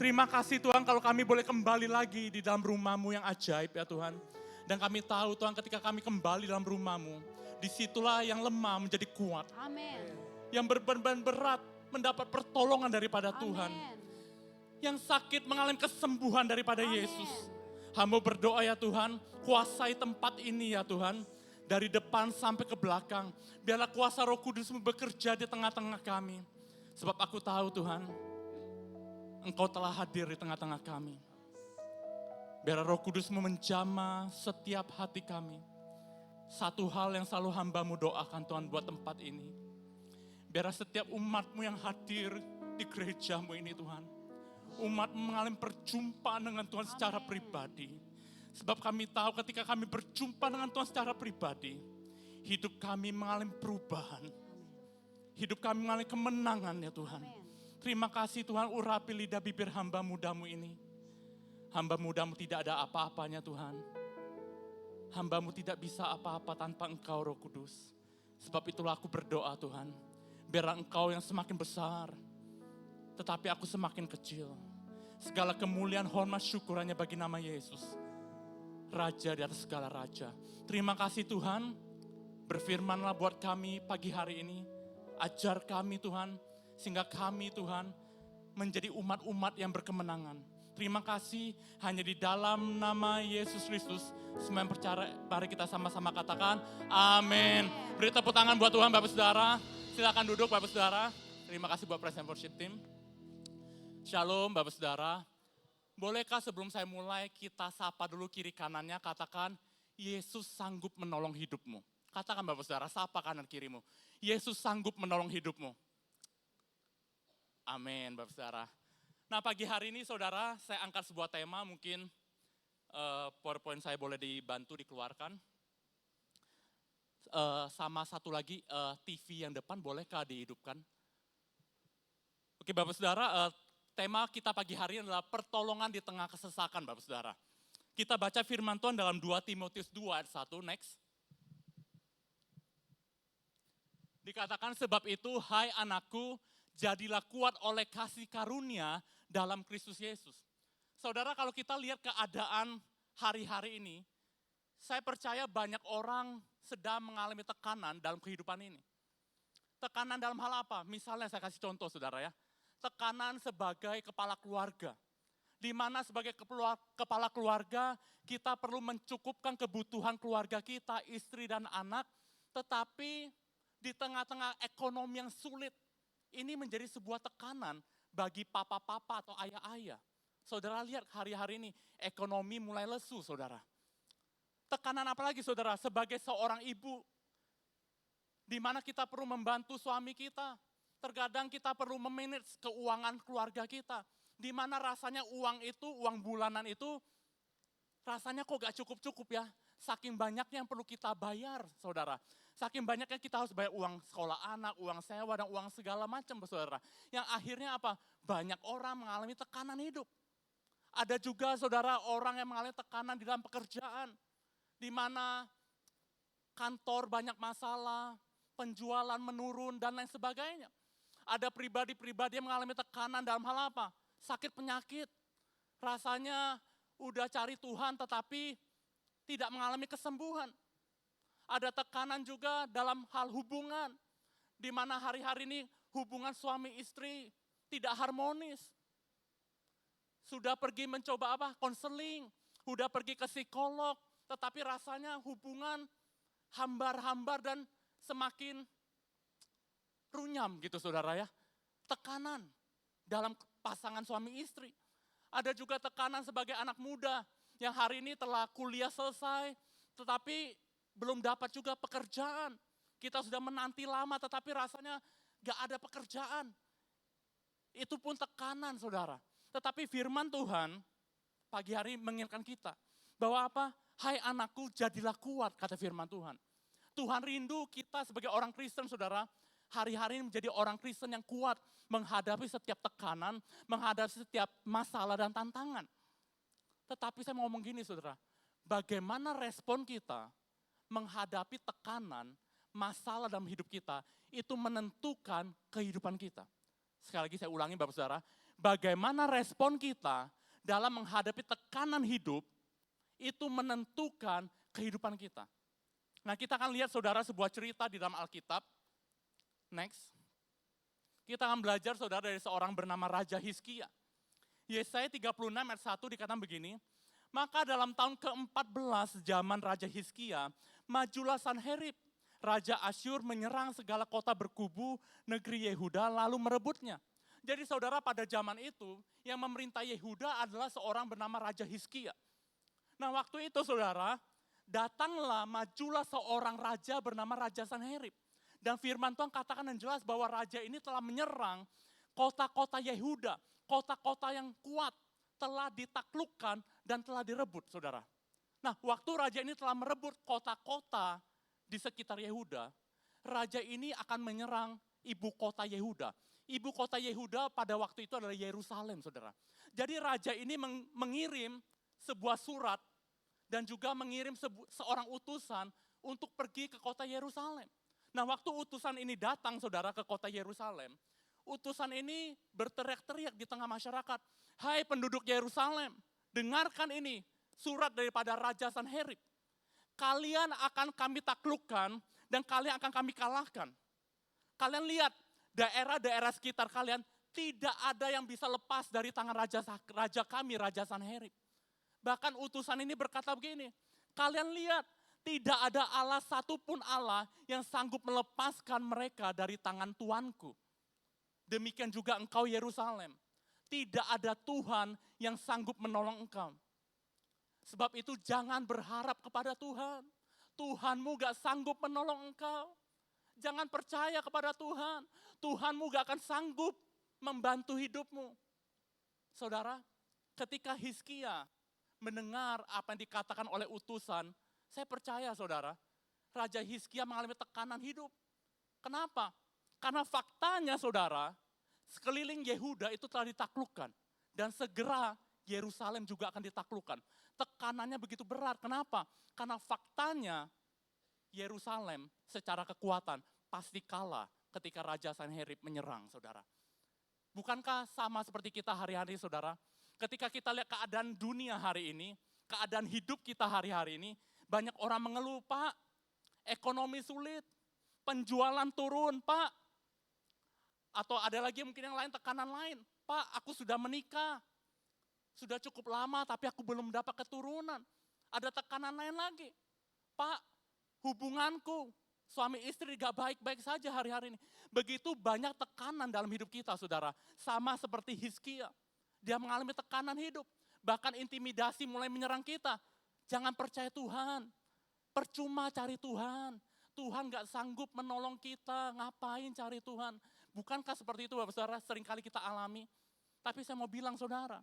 Terima kasih Tuhan kalau kami boleh kembali lagi di dalam rumah-Mu yang ajaib ya Tuhan. Dan kami tahu Tuhan ketika kami kembali dalam rumah-Mu, disitulah yang lemah menjadi kuat. Amin. Yang berbeban berat mendapat pertolongan daripada Tuhan. Amin. Yang sakit mengalami kesembuhan daripada Amin. Yesus. Hamba berdoa ya Tuhan, kuasai tempat ini ya Tuhan. Dari depan sampai ke belakang. Biarlah kuasa Roh Kudus-Mu bekerja di tengah-tengah kami. Sebab aku tahu Tuhan, Engkau telah hadir di tengah-tengah kami. Biar Roh Kudus-Mu menjamah setiap hati kami. Satu hal yang selalu hamba-Mu doakan Tuhan buat tempat ini. Biar setiap umat-Mu yang hadir di gereja-Mu ini Tuhan. Umat mengalami perjumpaan dengan Tuhan secara pribadi. Sebab kami tahu ketika kami berjumpa dengan Tuhan secara pribadi. Hidup kami mengalami perubahan. Hidup kami mengalami kemenangan ya Tuhan. Amin. Terima kasih Tuhan, urapi lidah bibir hamba muda-Mu ini. Hamba muda-Mu tidak ada apa-apanya Tuhan. Hamba-Mu tidak bisa apa-apa tanpa Engkau Roh Kudus. Sebab itulah aku berdoa Tuhan. Biarlah Engkau yang semakin besar. Tetapi aku semakin kecil. Segala kemuliaan, hormat, syukurannya bagi nama Yesus. Raja di atas segala raja. Terima kasih Tuhan. Berfirmanlah buat kami pagi hari ini. Ajar kami Tuhan. Sehingga kami Tuhan menjadi umat-umat yang berkemenangan. Terima kasih hanya di dalam nama Yesus Kristus. Semua yang percaya, mari kita sama-sama katakan amin. Beri tepuk tangan buat Tuhan Bapak Saudara. Silakan duduk Bapak Saudara. Terima kasih buat Present Worship Team. Shalom Bapak Saudara. Bolehkah sebelum saya mulai kita sapa dulu kiri kanannya, katakan Yesus sanggup menolong hidupmu. Katakan Bapak Saudara, sapa kanan kirimu. Yesus sanggup menolong hidupmu. Amin, Bapak Saudara. Nah pagi hari ini Saudara, saya angkat sebuah tema, mungkin PowerPoint saya boleh dibantu dikeluarkan. Sama satu lagi, TV yang depan bolehkah dihidupkan? Oke Bapak Saudara, tema kita pagi hari ini adalah pertolongan di tengah kesesakan Bapak Saudara. Kita baca firman Tuhan dalam 2 Timotius 2 ayat 1, next. Dikatakan sebab itu, hai anakku, jadilah kuat oleh kasih karunia dalam Kristus Yesus. Saudara, kalau kita lihat keadaan hari-hari ini, saya percaya banyak orang sedang mengalami tekanan dalam kehidupan ini. Tekanan dalam hal apa? Misalnya saya kasih contoh saudara ya. Tekanan sebagai kepala keluarga. Di mana sebagai kepala keluarga kita perlu mencukupkan kebutuhan keluarga kita, istri dan anak. Tetapi di tengah-tengah ekonomi yang sulit, ini menjadi sebuah tekanan bagi papa-papa atau ayah-ayah. Saudara lihat hari-hari ini ekonomi mulai lesu saudara. Tekanan apa lagi saudara? Sebagai seorang ibu, di mana kita perlu membantu suami kita. Terkadang kita perlu memanage keuangan keluarga kita. Di mana rasanya uang itu, uang bulanan itu, rasanya kok gak cukup-cukup ya. Saking banyaknya yang perlu kita bayar saudara. Saking banyaknya kita harus bayar uang sekolah anak, uang sewa, dan uang segala macam saudara. Yang akhirnya apa? Banyak orang mengalami tekanan hidup. Ada juga saudara orang yang mengalami tekanan di dalam pekerjaan. Di mana kantor banyak masalah, penjualan menurun, dan lain sebagainya. Ada pribadi-pribadi yang mengalami tekanan dalam hal apa? Sakit penyakit. Rasanya udah cari Tuhan tetapi tidak mengalami kesembuhan. Ada tekanan juga dalam hal hubungan. Di mana hari-hari ini hubungan suami istri tidak harmonis. Sudah pergi mencoba apa? Konseling. Sudah pergi ke psikolog. Tetapi rasanya hubungan hambar-hambar dan semakin runyam gitu saudara ya. Tekanan dalam pasangan suami istri. Ada juga tekanan sebagai anak muda yang hari ini telah kuliah selesai. Tetapi belum dapat juga pekerjaan. Kita sudah menanti lama tetapi rasanya gak ada pekerjaan. Itu pun tekanan saudara. Tetapi firman Tuhan pagi hari mengingatkan kita. Bahwa apa? Hai anakku jadilah kuat kata firman Tuhan. Tuhan rindu kita sebagai orang Kristen saudara. Hari-hari ini menjadi orang Kristen yang kuat. Menghadapi setiap tekanan. Menghadapi setiap masalah dan tantangan. Tetapi saya mau ngomong gini saudara. Bagaimana respon kita menghadapi tekanan, masalah dalam hidup kita, itu menentukan kehidupan kita. Sekali lagi saya ulangi Bapak Saudara, bagaimana respon kita dalam menghadapi tekanan hidup, itu menentukan kehidupan kita. Nah, kita akan lihat saudara sebuah cerita di dalam Alkitab. Next. Kita akan belajar saudara dari seorang bernama Raja Hizkia. Yesaya 36 ayat 1 dikatakan begini, maka dalam tahun ke-14 zaman Raja Hizkia, majulah Sanherib, Raja Asyur menyerang segala kota berkubu negeri Yehuda lalu merebutnya. Jadi saudara pada zaman itu yang memerintah Yehuda adalah seorang bernama Raja Hizkia. Nah waktu itu saudara, datanglah majulah seorang raja bernama Raja Sanherib. Dan firman Tuhan katakan yang jelas bahwa raja ini telah menyerang kota-kota Yehuda, kota-kota yang kuat telah ditaklukkan dan telah direbut saudara. Nah waktu raja ini telah merebut kota-kota di sekitar Yehuda, raja ini akan menyerang ibu kota Yehuda. Ibu kota Yehuda pada waktu itu adalah Yerusalem, saudara. Jadi raja ini mengirim sebuah surat dan juga mengirim seorang utusan untuk pergi ke kota Yerusalem. Nah waktu utusan ini datang saudara ke kota Yerusalem, utusan ini berteriak-teriak di tengah masyarakat, hai penduduk Yerusalem, dengarkan ini surat daripada Raja Sanherib. Kalian akan kami taklukkan dan kalian akan kami kalahkan. Kalian lihat, daerah-daerah sekitar kalian tidak ada yang bisa lepas dari tangan raja kami, Raja Sanherib. Bahkan utusan ini berkata begini, kalian lihat tidak ada Allah satupun Allah yang sanggup melepaskan mereka dari tangan Tuanku. Demikian juga engkau Yerusalem, tidak ada Tuhan yang sanggup menolong engkau. Sebab itu jangan berharap kepada Tuhan. Tuhanmu gak sanggup menolong engkau. Jangan percaya kepada Tuhan. Tuhanmu gak akan sanggup membantu hidupmu. Saudara, ketika Hizkia mendengar apa yang dikatakan oleh utusan, saya percaya saudara, Raja Hizkia mengalami tekanan hidup. Kenapa? Karena faktanya saudara, sekeliling Yehuda itu telah ditaklukkan. Dan segera Yerusalem juga akan ditaklukkan. Tekanannya begitu berat, kenapa? Karena faktanya Yerusalem secara kekuatan pasti kalah ketika Raja Sanherib menyerang, saudara. Bukankah sama seperti kita hari-hari, saudara? Ketika kita lihat keadaan dunia hari ini, keadaan hidup kita hari-hari ini, banyak orang mengeluh, Pak, ekonomi sulit, penjualan turun, Pak. Atau ada lagi mungkin yang lain, tekanan lain. Pak, aku sudah menikah, sudah cukup lama tapi aku belum dapat keturunan. Ada tekanan lain lagi. Pak, hubunganku, suami istri gak baik-baik saja hari-hari ini. Begitu banyak tekanan dalam hidup kita, saudara. Sama seperti Hizkia. Dia mengalami tekanan hidup. Bahkan intimidasi mulai menyerang kita. Jangan percaya Tuhan. Percuma cari Tuhan. Tuhan gak sanggup menolong kita. Ngapain cari Tuhan? Bukankah seperti itu Bapak Saudara seringkali kita alami? Tapi saya mau bilang saudara,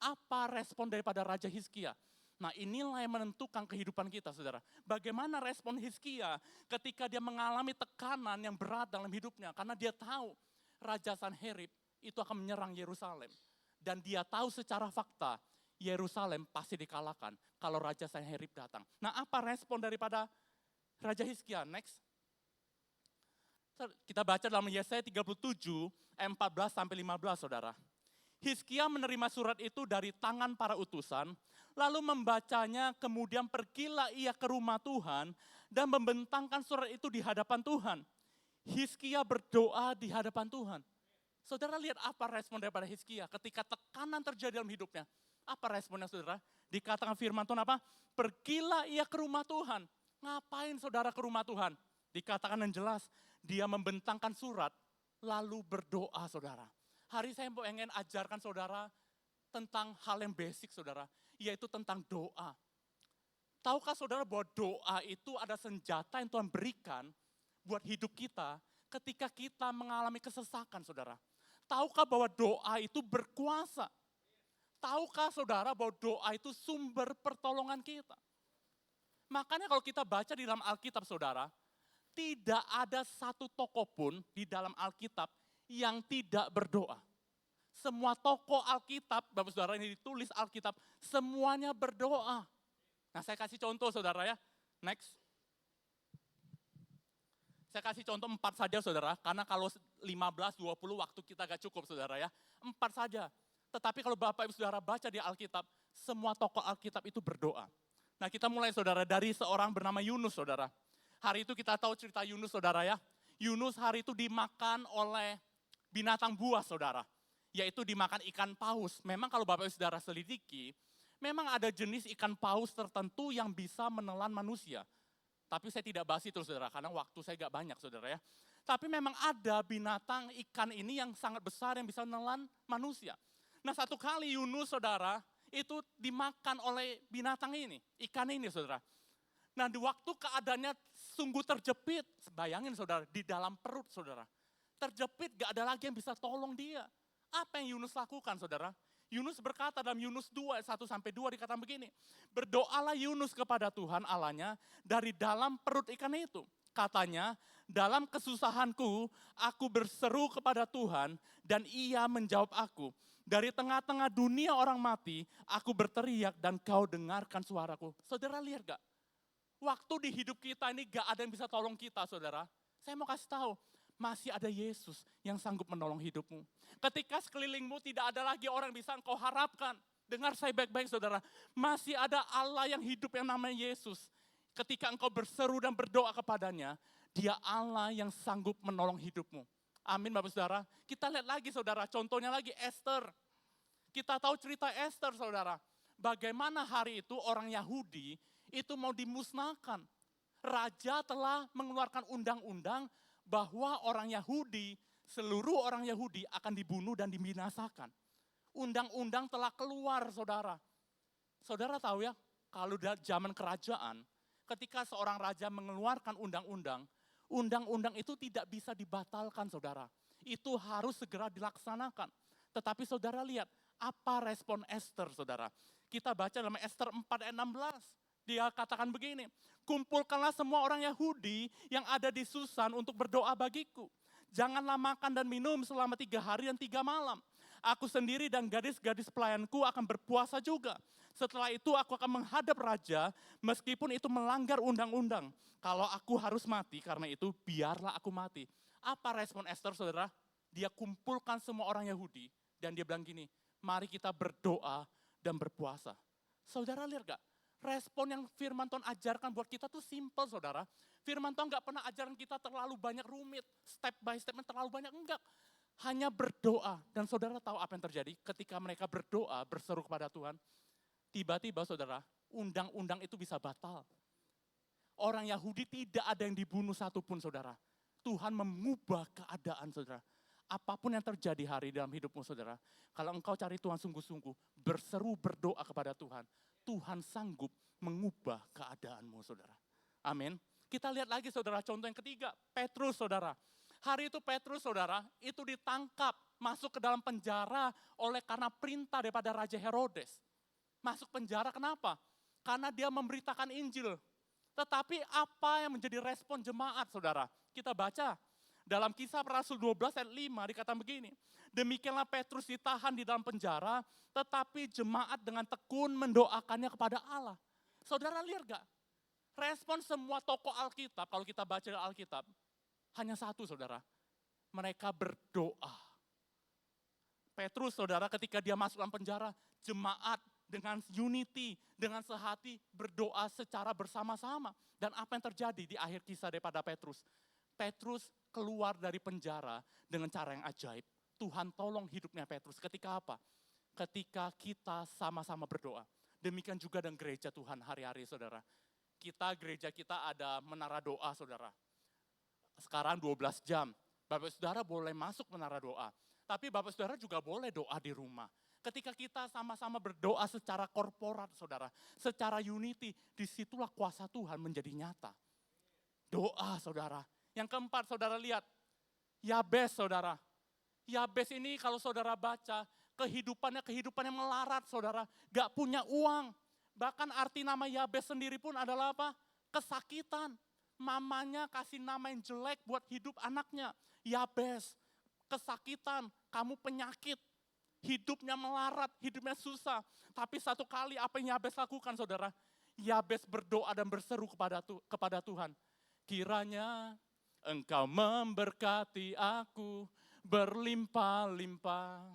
apa respon daripada Raja Hizkia? Nah inilah yang menentukan kehidupan kita saudara. Bagaimana respon Hizkia ketika dia mengalami tekanan yang berat dalam hidupnya. Karena dia tahu Raja Sanherib itu akan menyerang Yerusalem. Dan dia tahu secara fakta Yerusalem pasti dikalahkan kalau Raja Sanherib datang. Nah apa respon daripada Raja Hizkia? Next. Kita baca dalam Yesaya 37 ayat 14 sampai 15 saudara. Hizkia menerima surat itu dari tangan para utusan, lalu membacanya, kemudian pergilah ia ke rumah Tuhan dan membentangkan surat itu di hadapan Tuhan. Hizkia berdoa di hadapan Tuhan. Saudara lihat apa respon daripada Hizkia ketika tekanan terjadi dalam hidupnya. Apa responnya saudara? Dikatakan firman Tuhan apa? Pergilah ia ke rumah Tuhan. Ngapain saudara ke rumah Tuhan? Dikatakan yang jelas, dia membentangkan surat lalu berdoa saudara. Hari saya ingin ajarkan saudara tentang hal yang basic saudara, yaitu tentang doa. Tahukah saudara bahwa doa itu ada senjata yang Tuhan berikan buat hidup kita ketika kita mengalami kesesakan saudara. Tahukah bahwa doa itu berkuasa? Tahukah saudara bahwa doa itu sumber pertolongan kita? Makanya kalau kita baca di dalam Alkitab saudara, tidak ada satu tokoh pun di dalam Alkitab yang tidak berdoa. Semua tokoh Alkitab, Bapak Saudara ini ditulis Alkitab, semuanya berdoa. Nah saya kasih contoh saudara ya, next. Saya kasih contoh 4 saja saudara, karena kalau 15-20 waktu kita gak cukup saudara ya. 4 saja. Tetapi kalau Bapak Ibu Saudara baca di Alkitab, semua tokoh Alkitab itu berdoa. Nah kita mulai saudara dari seorang bernama Yunus saudara. Hari itu kita tahu cerita Yunus saudara ya. Yunus hari itu dimakan oleh binatang buas saudara. Yaitu dimakan ikan paus. Memang kalau Bapak Ibu Saudara selidiki, memang ada jenis ikan paus tertentu yang bisa menelan manusia. Tapi saya tidak bahas itu saudara, karena waktu saya gak banyak saudara ya. Tapi memang ada binatang ikan ini yang sangat besar yang bisa menelan manusia. Nah satu kali Yunus saudara, itu dimakan oleh binatang ini, ikan ini saudara. Nah di waktu keadaannya sungguh terjepit, bayangin saudara, di dalam perut saudara. Terjepit gak ada lagi yang bisa tolong dia. Apa yang Yunus lakukan saudara? Yunus berkata dalam Yunus 2, 1-2 dikatakan begini. Berdoalah Yunus kepada Tuhan Allahnya dari dalam perut ikan itu. Katanya, dalam kesusahanku aku berseru kepada Tuhan dan ia menjawab aku. Dari tengah-tengah dunia orang mati, aku berteriak dan kau dengarkan suaraku. Saudara lihat gak? Waktu di hidup kita ini gak ada yang bisa tolong kita saudara. Saya mau kasih tahu, masih ada Yesus yang sanggup menolong hidupmu. Ketika sekelilingmu tidak ada lagi orang yang bisa engkau harapkan. Dengar saya baik-baik saudara, masih ada Allah yang hidup yang namanya Yesus. Ketika engkau berseru dan berdoa kepadanya, dia Allah yang sanggup menolong hidupmu. Amin Bapak Saudara. Kita lihat lagi saudara, contohnya lagi Esther. Kita tahu cerita Esther saudara. Bagaimana hari itu orang Yahudi itu mau dimusnahkan. Raja telah mengeluarkan undang-undang bahwa orang Yahudi, seluruh orang Yahudi akan dibunuh dan dibinasakan. Undang-undang telah keluar saudara. Saudara tahu ya, kalau dari zaman kerajaan, ketika seorang raja mengeluarkan undang-undang, undang-undang itu tidak bisa dibatalkan saudara. Itu harus segera dilaksanakan. Tetapi saudara lihat, apa respon Esther saudara. Kita baca dalam Esther 4 ayat 16. Dia katakan begini, kumpulkanlah semua orang Yahudi yang ada di Susan untuk berdoa bagiku. Janganlah makan dan minum selama 3 hari dan 3 malam. Aku sendiri dan gadis-gadis pelayanku akan berpuasa juga. Setelah itu aku akan menghadap raja meskipun itu melanggar undang-undang. Kalau aku harus mati karena itu biarlah aku mati. Apa respon Esther saudara? Dia kumpulkan semua orang Yahudi dan dia bilang gini, mari kita berdoa dan berpuasa. Saudara lihat gak? Respon yang firman Tuhan ajarkan buat kita tuh simple saudara. Firman Tuhan gak pernah ajaran kita terlalu banyak rumit, step by stepnya terlalu banyak, enggak. Hanya berdoa dan saudara tahu apa yang terjadi ketika mereka berdoa, berseru kepada Tuhan. Tiba-tiba saudara, undang-undang itu bisa batal. Orang Yahudi tidak ada yang dibunuh satupun saudara. Tuhan mengubah keadaan saudara. Apapun yang terjadi hari dalam hidupmu saudara. Kalau engkau cari Tuhan sungguh-sungguh, berseru berdoa kepada Tuhan. Tuhan sanggup mengubah keadaanmu saudara. Amin. Kita lihat lagi saudara, contoh yang ketiga, Petrus saudara. Hari itu Petrus saudara, itu ditangkap, masuk ke dalam penjara oleh karena perintah daripada Raja Herodes. Masuk penjara kenapa? Karena dia memberitakan Injil. Tetapi apa yang menjadi respon jemaat saudara? Kita baca dalam Kisah Rasul 12 ayat 5 dikatakan begini. Demikianlah Petrus ditahan di dalam penjara, tetapi jemaat dengan tekun mendoakannya kepada Allah. Saudara lihat gak? Respon semua tokoh Alkitab, kalau kita baca Alkitab, hanya satu saudara. Mereka berdoa. Petrus saudara ketika dia masuk dalam penjara, jemaat dengan unity, dengan sehati berdoa secara bersama-sama. Dan apa yang terjadi di akhir kisah daripada Petrus? Petrus keluar dari penjara dengan cara yang ajaib. Tuhan tolong hidupnya Petrus. Ketika apa? Ketika kita sama-sama berdoa. Demikian juga dengan gereja Tuhan hari-hari saudara. Gereja kita ada menara doa saudara. Sekarang 12 jam. Bapak saudara boleh masuk menara doa. Tapi Bapak saudara juga boleh doa di rumah. Ketika kita sama-sama berdoa secara korporat saudara. Secara unity, disitulah kuasa Tuhan menjadi nyata. Doa saudara. Yang keempat saudara lihat, Yabes saudara. Yabes ini kalau saudara baca, kehidupan yang melarat saudara. Gak punya uang. Bahkan arti nama Yabes sendiri pun adalah apa? Kesakitan. Mamanya kasih nama yang jelek buat hidup anaknya. Yabes, kesakitan, kamu penyakit. Hidupnya melarat, hidupnya susah. Tapi satu kali apa yang Yabes lakukan saudara? Yabes berdoa dan berseru kepada Tuhan. Kiranya Engkau memberkati aku berlimpah-limpah.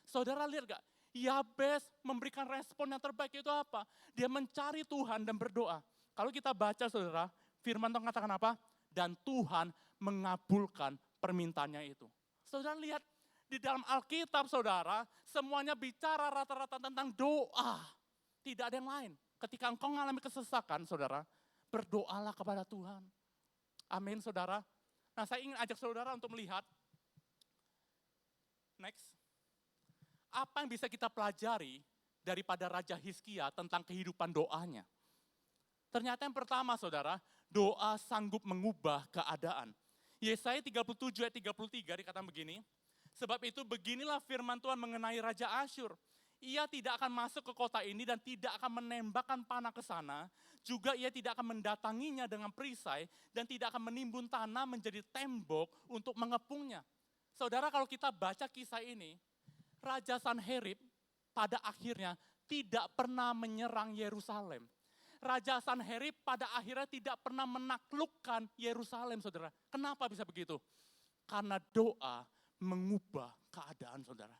Saudara lihat gak? Yabes memberikan respon yang terbaik itu apa? Dia mencari Tuhan dan berdoa. Kalau kita baca saudara, firman Tuhan katakan apa? Dan Tuhan mengabulkan permintaannya itu. Saudara lihat di dalam Alkitab saudara, semuanya bicara rata-rata tentang doa. Tidak ada yang lain. Ketika engkau mengalami kesesakan saudara, berdoalah kepada Tuhan. Amin saudara. Nah saya ingin ajak saudara untuk melihat, next. Apa yang bisa kita pelajari daripada Raja Hizkia tentang kehidupan doanya? Ternyata yang pertama saudara, doa sanggup mengubah keadaan. Yesaya 37 ayat 33 dikatakan begini, sebab itu beginilah firman Tuhan mengenai Raja Asyur. Ia tidak akan masuk ke kota ini dan tidak akan menembakkan panah ke sana. Juga ia tidak akan mendatanginya dengan perisai dan tidak akan menimbun tanah menjadi tembok untuk mengepungnya. Saudara kalau kita baca kisah ini, Raja Sanherib pada akhirnya tidak pernah menyerang Yerusalem. Raja Sanherib pada akhirnya tidak pernah menaklukkan Yerusalem, saudara. Kenapa bisa begitu? Karena doa mengubah keadaan, saudara.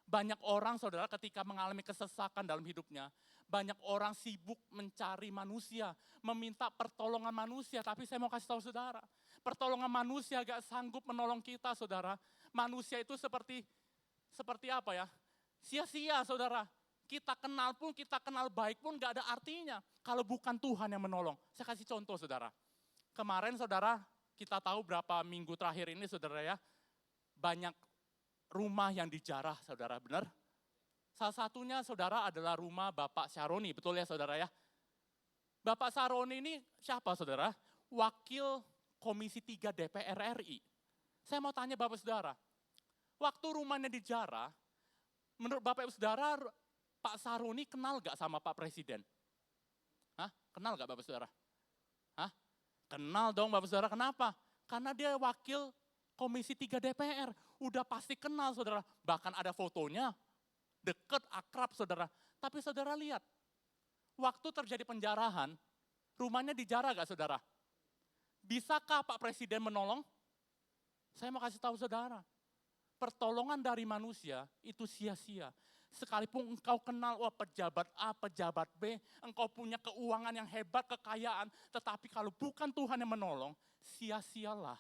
Banyak orang, saudara, ketika mengalami kesesakan dalam hidupnya, banyak orang sibuk mencari manusia, meminta pertolongan manusia. Tapi saya mau kasih tahu saudara, pertolongan manusia gak sanggup menolong kita, saudara. Manusia itu seperti apa ya? Sia-sia saudara. Kita kenal pun, kita kenal baik pun gak ada artinya kalau bukan Tuhan yang menolong. Saya kasih contoh saudara. Kemarin saudara, kita tahu berapa minggu terakhir ini saudara ya, banyak rumah yang dijarah saudara, benar? Salah satunya saudara adalah rumah Bapak Syaroni, betul ya saudara ya? Bapak Syaroni ini siapa saudara? Wakil Komisi 3 DPR RI. Saya mau tanya Bapak saudara, waktu rumahnya dijarah, menurut Bapak Ibu Saudara, Pak Saroni kenal gak sama Pak Presiden? Hah? Kenal gak Bapak Saudara? Hah? Kenal dong Bapak Saudara, kenapa? Karena dia wakil Komisi 3 DPR, udah pasti kenal saudara. Bahkan ada fotonya, deket, akrab saudara. Tapi saudara lihat, waktu terjadi penjarahan, rumahnya dijarah gak saudara? Bisakah Pak Presiden menolong? Saya mau kasih tahu saudara, pertolongan dari manusia itu sia-sia. Sekalipun engkau kenal, pejabat A, pejabat B, engkau punya keuangan yang hebat, kekayaan, tetapi kalau bukan Tuhan yang menolong, sia-sialah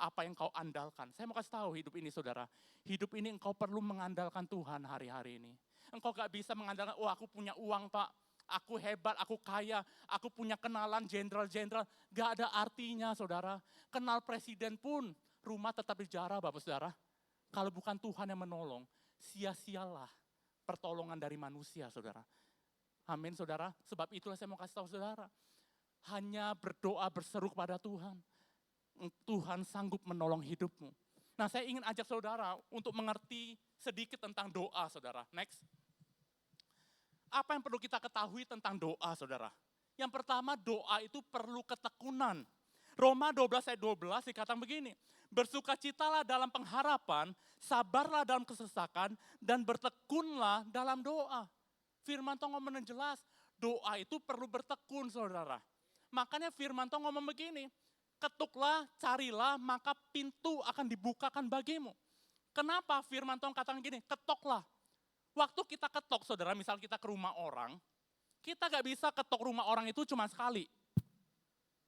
apa yang kau andalkan. Saya mau kasih tahu hidup ini saudara, hidup ini engkau perlu mengandalkan Tuhan hari-hari ini. Engkau gak bisa mengandalkan, aku punya uang Pak, aku hebat, aku kaya, aku punya kenalan jenderal-jenderal, gak ada artinya saudara. Kenal presiden pun, rumah tetap dijarah Bapak Saudara. Kalau bukan Tuhan yang menolong, sia-sialah pertolongan dari manusia, saudara. Amin, saudara. Sebab itulah saya mau kasih tahu saudara. Hanya berdoa berseru kepada Tuhan. Tuhan sanggup menolong hidupmu. Nah, saya ingin ajak saudara untuk mengerti sedikit tentang doa, saudara. Next. Apa yang perlu kita ketahui tentang doa, saudara? Yang pertama, doa itu perlu ketekunan. Roma 12 ayat 12 dikatakan begini, bersukacitalah dalam pengharapan, sabarlah dalam kesesakan, dan bertekunlah dalam doa. Firman Tuhan ngomong jelas, doa itu perlu bertekun saudara. Makanya firman Tuhan ngomong begini, ketuklah, carilah, maka pintu akan dibukakan bagimu. Kenapa firman Tuhan katakan gini, ketoklah. Waktu kita ketok saudara, misal kita ke rumah orang, kita gak bisa ketok rumah orang itu cuma sekali.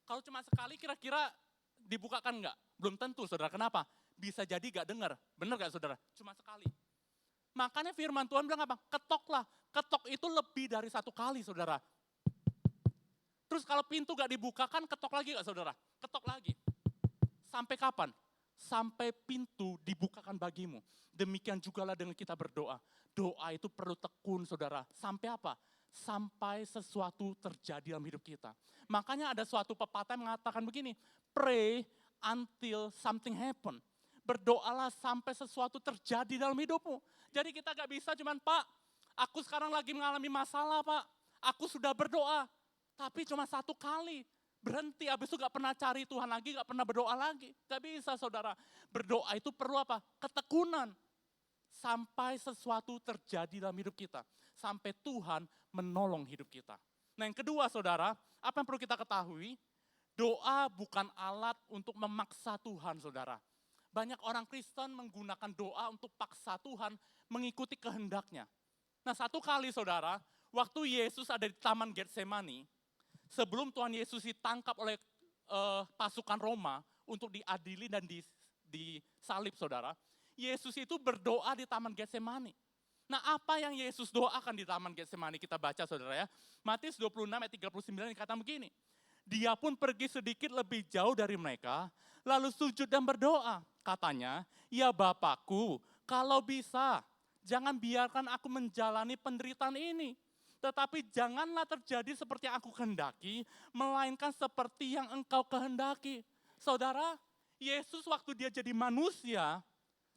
Kalau cuma sekali kira-kira dibukakan enggak? Belum tentu saudara, kenapa? Bisa jadi gak dengar, benar gak saudara? Cuma sekali. Makanya firman Tuhan bilang apa? Ketoklah, ketok itu lebih dari satu kali saudara. Terus kalau pintu gak dibukakan, ketok lagi gak saudara? Ketok lagi. Sampai kapan? Sampai pintu dibukakan bagimu. Demikian jugalah dengan kita berdoa. Doa itu perlu tekun saudara. Sampai apa? Sampai sesuatu terjadi dalam hidup kita. Makanya ada suatu pepatah yang mengatakan begini, pray until something happen. Berdoalah sampai sesuatu terjadi dalam hidupmu. Jadi kita gak bisa cuman, Pak, aku sekarang lagi mengalami masalah Pak, aku sudah berdoa, tapi cuma satu kali. Berhenti, habis itu gak pernah cari Tuhan lagi, gak pernah berdoa lagi. Gak bisa saudara, berdoa itu perlu apa? Ketekunan. Sampai sesuatu terjadi dalam hidup kita. Sampai Tuhan menolong hidup kita. Nah yang kedua saudara, apa yang perlu kita ketahui? Doa bukan alat untuk memaksa Tuhan, saudara. Banyak orang Kristen menggunakan doa untuk paksa Tuhan mengikuti kehendaknya. Nah, satu kali saudara, waktu Yesus ada di Taman Getsemani, sebelum Tuhan Yesus ditangkap oleh pasukan Roma untuk diadili dan disalib, saudara, Yesus itu berdoa di Taman Getsemani. Nah, apa yang Yesus doakan di Taman Getsemani kita baca, saudara ya. Matius 26 ayat 39 kata begini, dia pun pergi sedikit lebih jauh dari mereka, lalu sujud dan berdoa. Katanya, ya Bapakku, kalau bisa, jangan biarkan aku menjalani penderitaan ini. Tetapi janganlah terjadi seperti yang aku kehendaki, melainkan seperti yang engkau kehendaki. Saudara, Yesus waktu dia jadi manusia,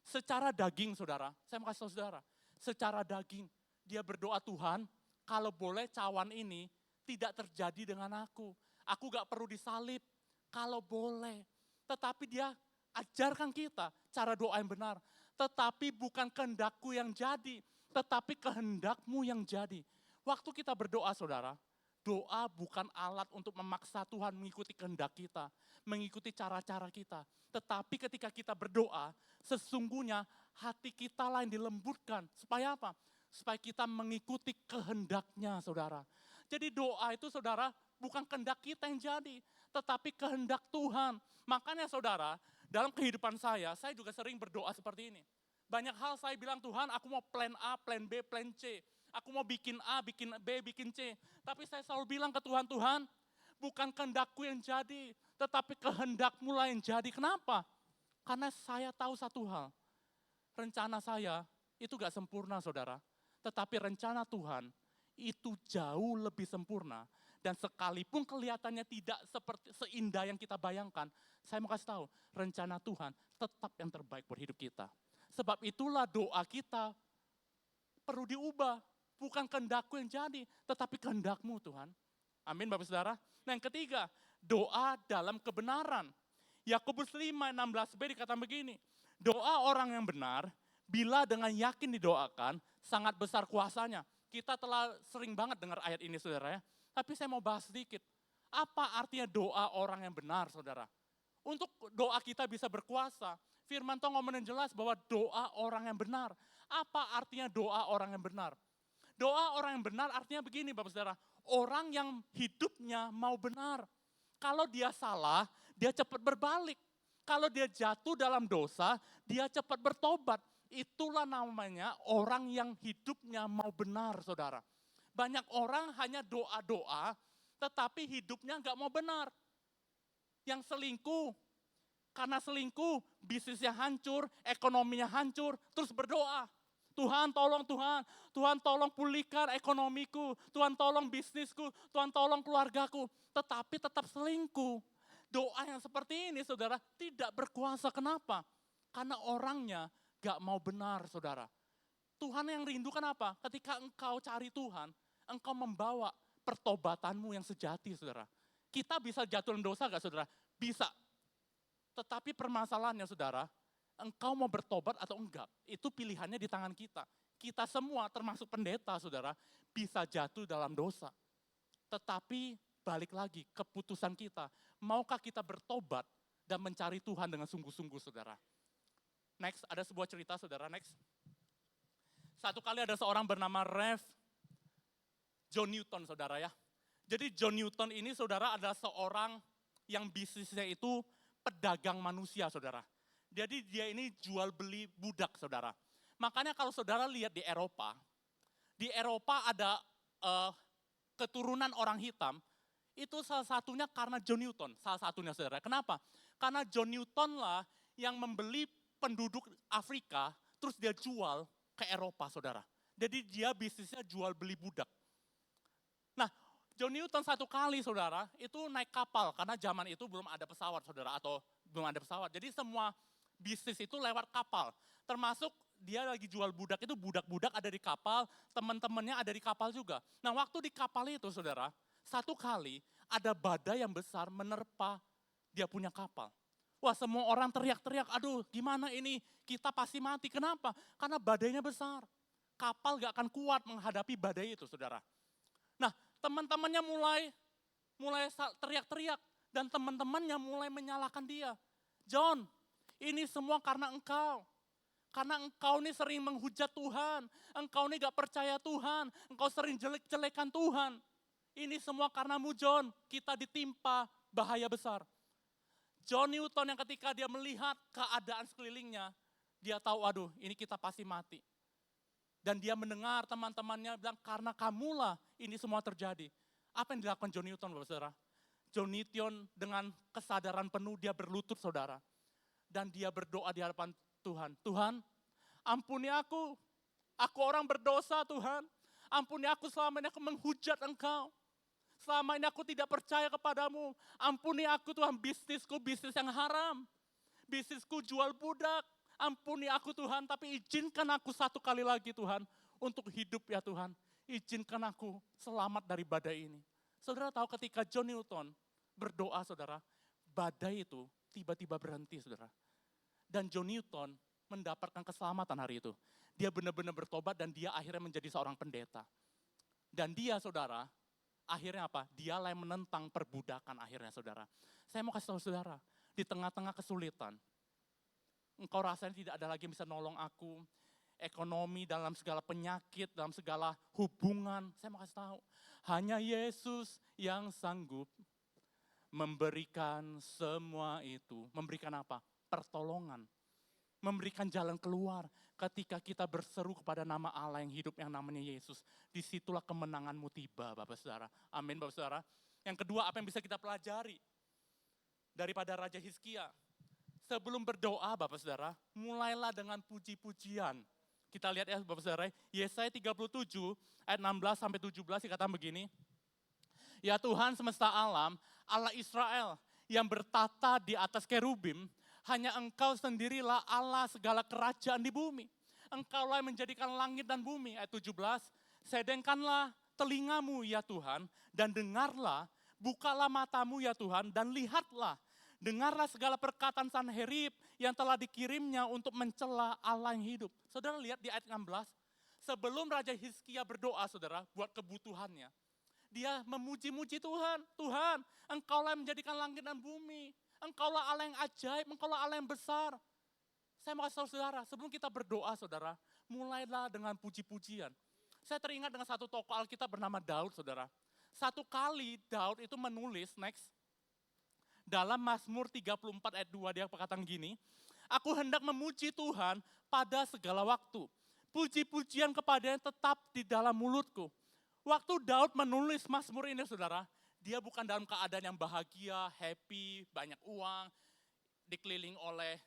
secara daging saudara, saya mau kasih tahu saudara, secara daging, dia berdoa Tuhan, kalau boleh cawan ini tidak terjadi dengan aku. Aku gak perlu disalib, kalau boleh. Tetapi dia ajarkan kita cara doa yang benar. Tetapi bukan kehendakku yang jadi, tetapi kehendakmu yang jadi. Waktu kita berdoa saudara, doa bukan alat untuk memaksa Tuhan mengikuti kehendak kita, mengikuti cara-cara kita. Tetapi ketika kita berdoa, sesungguhnya hati kita lah yang dilembutkan. Supaya apa? Supaya kita mengikuti kehendaknya saudara. Jadi doa itu saudara bukan kehendak kita yang jadi, tetapi kehendak Tuhan. Makanya saudara, dalam kehidupan saya juga sering berdoa seperti ini. Banyak hal saya bilang, Tuhan aku mau plan A, plan B, plan C. Aku mau bikin A, bikin B, bikin C. Tapi saya selalu bilang ke Tuhan, Tuhan bukan kehendakku yang jadi, tetapi kehendakmu lah yang jadi. Kenapa? Karena saya tahu satu hal, rencana saya itu gak sempurna saudara. Tetapi rencana Tuhan itu jauh lebih sempurna. Dan sekalipun kelihatannya tidak seperti seindah yang kita bayangkan, saya mau kasih tahu, rencana Tuhan tetap yang terbaik buat hidup kita. Sebab itulah doa kita perlu diubah. Bukan kehendakku yang jadi, tetapi kehendakmu Tuhan. Amin Bapak Saudara. Nah yang ketiga, doa dalam kebenaran. Yakobus 5:16b dikatakan begini, doa orang yang benar, bila dengan yakin didoakan, sangat besar kuasanya. Kita telah sering banget dengar ayat ini saudara ya. Tapi saya mau bahas sedikit. Apa artinya doa orang yang benar saudara? Untuk doa kita bisa berkuasa, firman Tuhan ngomongin jelas bahwa doa orang yang benar. Apa artinya doa orang yang benar? Doa orang yang benar artinya begini Bapak Saudara, orang yang hidupnya mau benar. Kalau dia salah, dia cepat berbalik. Kalau dia jatuh dalam dosa, dia cepat bertobat. Itulah namanya orang yang hidupnya mau benar saudara. Banyak orang hanya doa-doa, tetapi hidupnya nggak mau benar. Yang selingkuh, karena selingkuh, bisnisnya hancur, ekonominya hancur, terus berdoa. Tuhan tolong Tuhan, Tuhan tolong pulihkan ekonomiku, Tuhan tolong bisnisku, Tuhan tolong keluargaku. Tetapi tetap selingkuh. Doa yang seperti ini saudara tidak berkuasa. Kenapa? Karena orangnya gak mau benar saudara. Tuhan yang rindukan apa? Ketika engkau cari Tuhan, engkau membawa pertobatanmu yang sejati saudara. Kita bisa jatuh dalam dosa gak saudara? Bisa. Tetapi permasalahannya saudara, engkau mau bertobat atau enggak, itu pilihannya di tangan kita. Kita semua termasuk pendeta saudara, bisa jatuh dalam dosa. Tetapi balik lagi, keputusan kita, maukah kita bertobat dan mencari Tuhan dengan sungguh-sungguh saudara. Next, ada sebuah cerita saudara, next. Satu kali ada seorang bernama Rev John Newton saudara ya. Jadi John Newton ini saudara adalah seorang yang bisnisnya itu pedagang manusia saudara. Jadi dia ini jual beli budak saudara. Makanya kalau saudara lihat di Eropa ada keturunan orang hitam, itu salah satunya karena John Newton, salah satunya saudara. Kenapa? Karena John Newton lah yang membeli penduduk Afrika, terus dia jual ke Eropa saudara. Jadi dia bisnisnya jual beli budak. Nah, John Newton satu kali saudara, itu naik kapal, karena zaman itu belum ada pesawat saudara, atau belum ada pesawat. Jadi semua bisnis itu lewat kapal, termasuk dia lagi jual budak itu, budak-budak ada di kapal, teman-temannya ada di kapal juga. Nah waktu di kapal itu saudara, satu kali ada badai yang besar menerpa dia punya kapal. Wah semua orang teriak-teriak, aduh gimana ini, kita pasti mati. Kenapa? Karena badainya besar. Kapal gak akan kuat menghadapi badai itu saudara. Nah teman-temannya mulai teriak-teriak, Dan teman-temannya mulai menyalahkan dia. John, ini semua karena engkau. Karena engkau ini sering menghujat Tuhan. Engkau ini gak percaya Tuhan. Engkau sering jelek-jelekan Tuhan. Ini semua karenamu John. Kita ditimpa bahaya besar. John Newton yang ketika dia melihat keadaan sekelilingnya. Dia tahu aduh ini kita pasti mati. Dan dia mendengar teman-temannya bilang karena kamulah ini semua terjadi. Apa yang dilakukan John Newton Bapak Saudara? John Newton dengan kesadaran penuh dia berlutut saudara. Dan dia berdoa di hadapan Tuhan. Tuhan, ampuni aku. Aku orang berdosa Tuhan. Ampuni aku selama ini aku menghujat Engkau. Selama ini aku tidak percaya kepadamu. Ampuni aku Tuhan, bisnisku bisnis yang haram. Bisnisku jual budak. Ampuni aku Tuhan, tapi izinkan aku satu kali lagi Tuhan. Untuk hidup ya Tuhan. Izinkan aku selamat dari badai ini. Saudara tahu ketika John Newton berdoa saudara. Badai itu tiba-tiba berhenti saudara. Dan John Newton mendapatkan keselamatan hari itu. Dia benar-benar bertobat dan dia akhirnya menjadi seorang pendeta. Dan dia saudara, akhirnya apa? Dialah yang menentang perbudakan akhirnya saudara. Saya mau kasih tahu saudara, di tengah-tengah kesulitan, engkau rasanya tidak ada lagi yang bisa nolong aku. Ekonomi dalam segala penyakit, dalam segala hubungan. Saya mau kasih tahu, hanya Yesus yang sanggup memberikan semua itu. Memberikan apa? Pertolongan. Memberikan jalan keluar ketika kita berseru kepada nama Allah yang hidup yang namanya Yesus. Disitulah kemenanganmu tiba Bapak Saudara. Amin Bapak Saudara. Yang kedua apa yang bisa kita pelajari daripada Raja Hizkia. Sebelum berdoa Bapak Saudara, mulailah dengan puji-pujian. Kita lihat ya Bapak Saudara, Yesaya 37 ayat 16 sampai 17 dikatakan begini. Ya Tuhan semesta alam, Allah Israel yang bertata di atas kerubim, hanya Engkau sendirilah Allah segala kerajaan di bumi. Engkaulah yang menjadikan langit dan bumi. Ayat 17, sedengkanlah telingamu ya Tuhan, dan dengarlah, bukalah matamu ya Tuhan, dan lihatlah. Dengarlah segala perkataan Sanherib yang telah dikirimnya untuk mencela Allah yang hidup. Saudara lihat di ayat 16, sebelum Raja Hizkia berdoa saudara, buat kebutuhannya. Dia memuji-muji Tuhan. Tuhan, Engkaulah yang menjadikan langit dan bumi. Engkaulah Allah yang ajaib, Engkaulah Allah yang besar. Saya mau kasih tahu saudara, sebelum kita berdoa saudara, mulailah dengan puji-pujian. Saya teringat dengan satu tokoh Alkitab bernama Daud saudara. Satu kali Daud itu menulis, next, dalam Mazmur 34 ayat 2 dia berkata gini, aku hendak memuji Tuhan pada segala waktu. Puji-pujian kepadanya tetap di dalam mulutku. Waktu Daud menulis Mazmur ini saudara, dia bukan dalam keadaan yang bahagia, happy, banyak uang, dikeliling oleh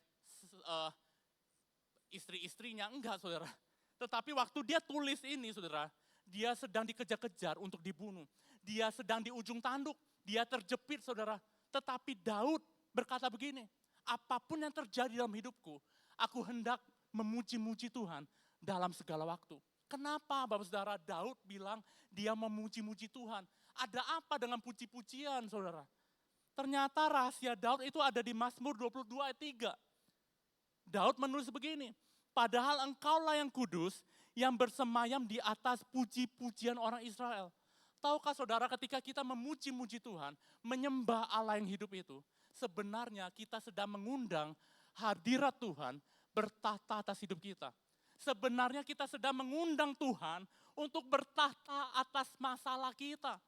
istri-istrinya, enggak saudara. Tetapi waktu dia tulis ini saudara, dia sedang dikejar-kejar untuk dibunuh. Dia sedang di ujung tanduk, dia terjepit saudara. Tetapi Daud berkata begini, apapun yang terjadi dalam hidupku, aku hendak memuji-muji Tuhan dalam segala waktu. Kenapa Bapak Saudara Daud bilang dia memuji-muji Tuhan? Ada apa dengan puji-pujian saudara? Ternyata rahasia Daud itu ada di Mazmur 22 ayat 3. Daud menulis begini, padahal engkaulah yang kudus yang bersemayam di atas puji-pujian orang Israel. Tahukah saudara ketika kita memuji-muji Tuhan, menyembah Allah yang hidup itu, sebenarnya kita sedang mengundang hadirat Tuhan bertahta atas hidup kita. Sebenarnya kita sedang mengundang Tuhan untuk bertahta atas masalah kita.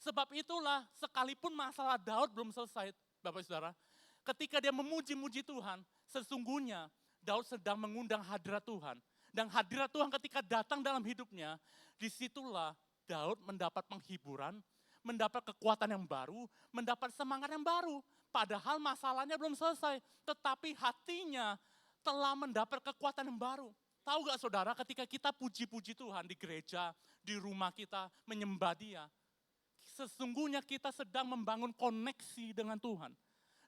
Sebab itulah sekalipun masalah Daud belum selesai, Bapak Saudara, ketika dia memuji-muji Tuhan, sesungguhnya Daud sedang mengundang hadirat Tuhan. Dan hadirat Tuhan ketika datang dalam hidupnya, disitulah Daud mendapat penghiburan, mendapat kekuatan yang baru, mendapat semangat yang baru. Padahal masalahnya belum selesai, tetapi hatinya telah mendapat kekuatan yang baru. Tahu gak saudara, ketika kita puji-puji Tuhan di gereja, di rumah kita, menyembah Dia, sesungguhnya kita sedang membangun koneksi dengan Tuhan.